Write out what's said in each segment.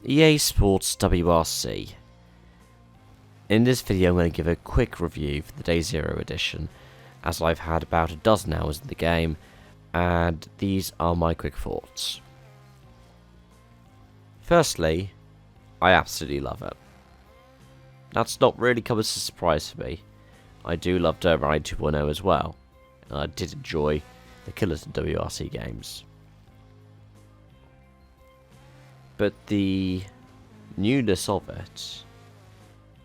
EA Sports WRC. In this video I'm going to give a quick review for the Day Zero edition, as I've had about a dozen hours in the game, and these are my quick thoughts. Firstly, I absolutely love it. That's not really come as a surprise for me. I do love Dirt Rally 2.0 as well, and I did enjoy the Killers and WRC games. But the newness of it,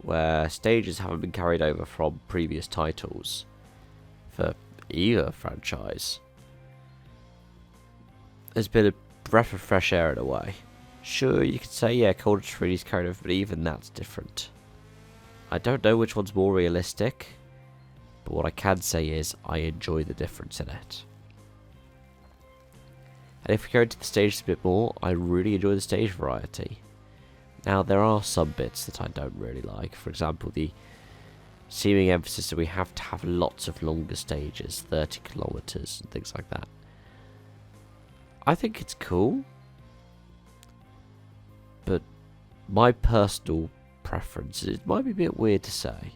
where stages haven't been carried over from previous titles for either franchise, has been a breath of fresh air in a way. Sure, you could say, yeah, Cold 3D's carried over, but even that's different. I don't know which one's more realistic, but what I can say is I enjoy the difference in it. And if we go into the stages a bit more, I really enjoy the stage variety. Now, there are some bits that I don't really like. For example, the seeming emphasis that we have to have lots of longer stages, 30 kilometers and things like that. I think it's cool, but my personal preference, it might be a bit weird to say,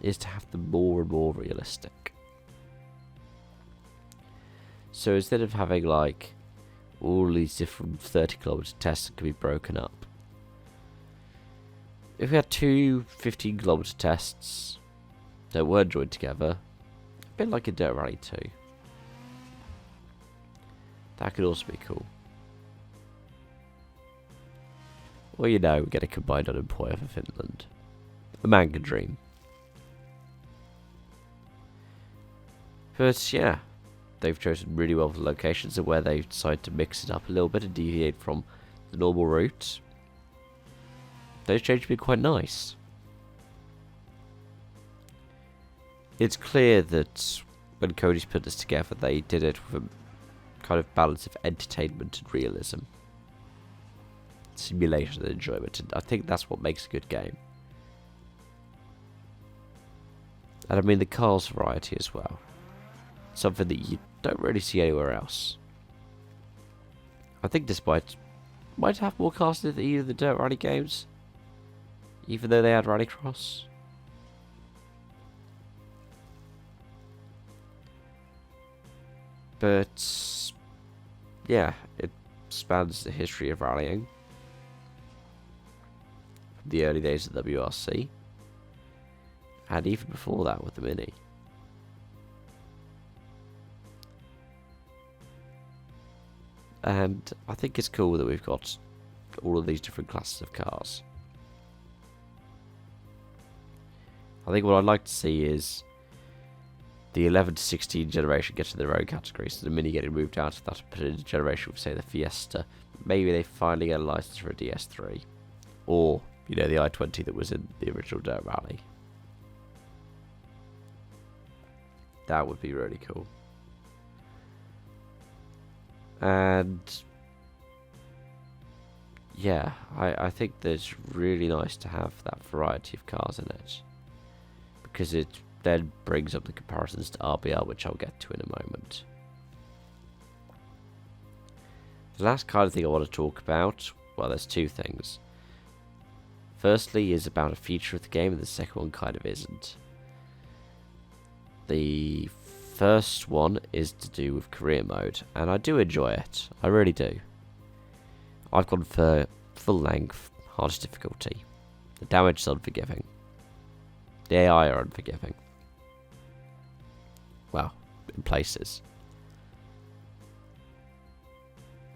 is to have them more and more realistic. So instead of having like all these different 30 kilometer tests that can be broken up, if we had two 15 kilometer tests that were joined together, a bit like in Dirt Rally 2, that could also be cool. Or, you know, get a combined unemployer for Finland. A man can dream. But yeah, they've chosen really well for the locations and where they've decided to mix it up a little bit and deviate from the normal route. Those changes have been quite nice. It's clear that when Cody's put this together, they did it with a kind of balance of entertainment and realism. Simulation and enjoyment, and I think that's what makes a good game. And I mean the cars variety as well. Something that you don't really see anywhere else. I think this might have more cars than either of the Dirt Rally games, even though they had Rallycross. But yeah, it spans the history of rallying, from the early days of WRC, and even before that with the Mini. And I think it's cool that we've got all of these different classes of cars. I think what I'd like to see is the 11 to 16 generation getting their own categories, so the Mini getting moved out of that and put into generation with, say, the Fiesta. Maybe they finally get a license for a DS3. Or, you know, the i20 that was in the original Dirt Rally. That would be really cool. And yeah, I think that it's really nice to have that variety of cars in it, because it then brings up the comparisons to RBR, which I'll get to in a moment. The last kind of thing I want to talk about, well, there's two things. Firstly is about a feature of the game, and the second one kind of isn't. The first one is to do with career mode, and I do enjoy it. I really do. I've gone for full length, hardest difficulty. The damage is unforgiving. The AI are unforgiving. Well, in places.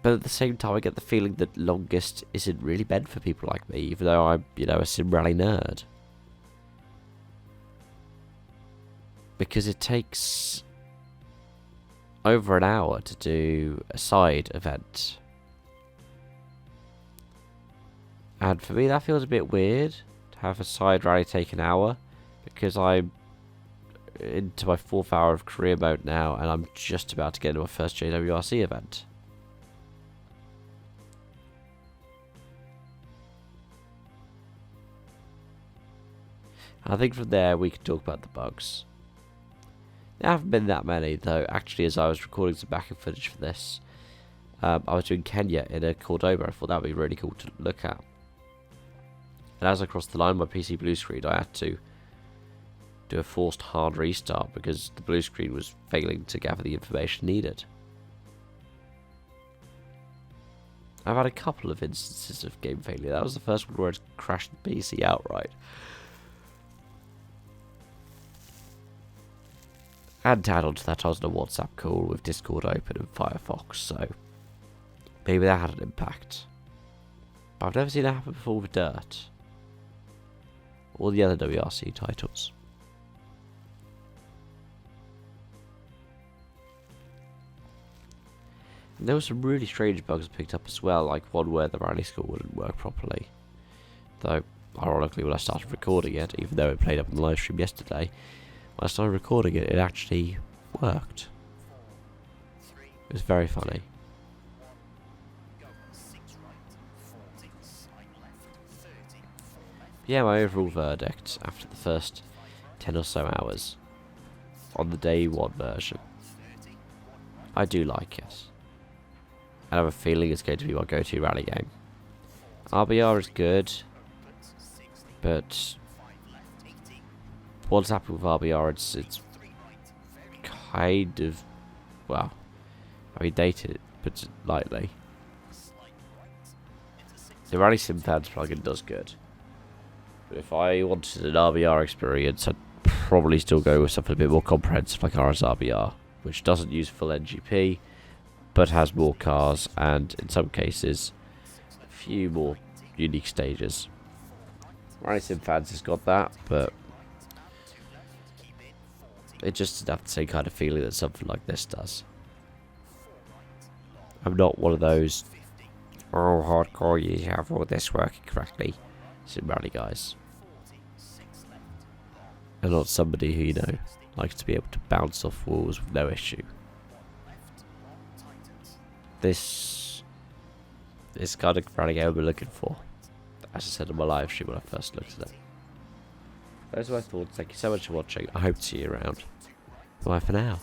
But at the same time, I get the feeling that longest isn't really meant for people like me, even though I'm, you know, a sim rally nerd. Because it takes over an hour to do a side event. And for me, that feels a bit weird, to have a side rally take an hour, because I'm into my 4th hour of career mode now, and I'm just about to get into my first JWRC event. I think from there we can talk about the bugs. There haven't been that many, though. Actually, as I was recording some backup footage for this, I was doing Kenya in a Cordoba. I thought that would be really cool to look at. And as I crossed the line, my PC blue screen, I had to do a forced hard restart because the blue screen was failing to gather the information needed. I've had a couple of instances of game failure. That was the first one where it crashed the PC outright. And to add on to that, I was on a WhatsApp call with Discord open and Firefox, so maybe that had an impact. But I've never seen that happen before with Dirt. Or the other WRC titles. And there were some really strange bugs picked up as well, like one where the rally score wouldn't work properly. Though, ironically, when I started recording it, even though it played up on the live stream yesterday, when I started recording it, it actually worked. It was very funny. Yeah, my overall verdict after the first 10 or so hours on the day one version, I do like it. I have a feeling it's going to be my go-to rally game. RBR is good, but what's happened with RBR, it's kind of, well, I mean, dated, puts it lightly. The Rally Sim Fans plugin does good. But if I wanted an RBR experience, I'd probably still go with something a bit more comprehensive like RSRBR, which doesn't use full NGP, but has more cars and, in some cases, a few more unique stages. Rally Sim Fans has got that, but it just doesn't have the same kind of feeling that something like this does. I'm not one of those, oh, hardcore, you have all this working correctly sim rally guys. I'm not somebody who, you know, likes to be able to bounce off walls with no issue. This is kind of rally game we're looking for, as I said on my live stream when I first looked at it. Those are my thoughts. Thank you so much for watching. I hope to see you around. Bye for now.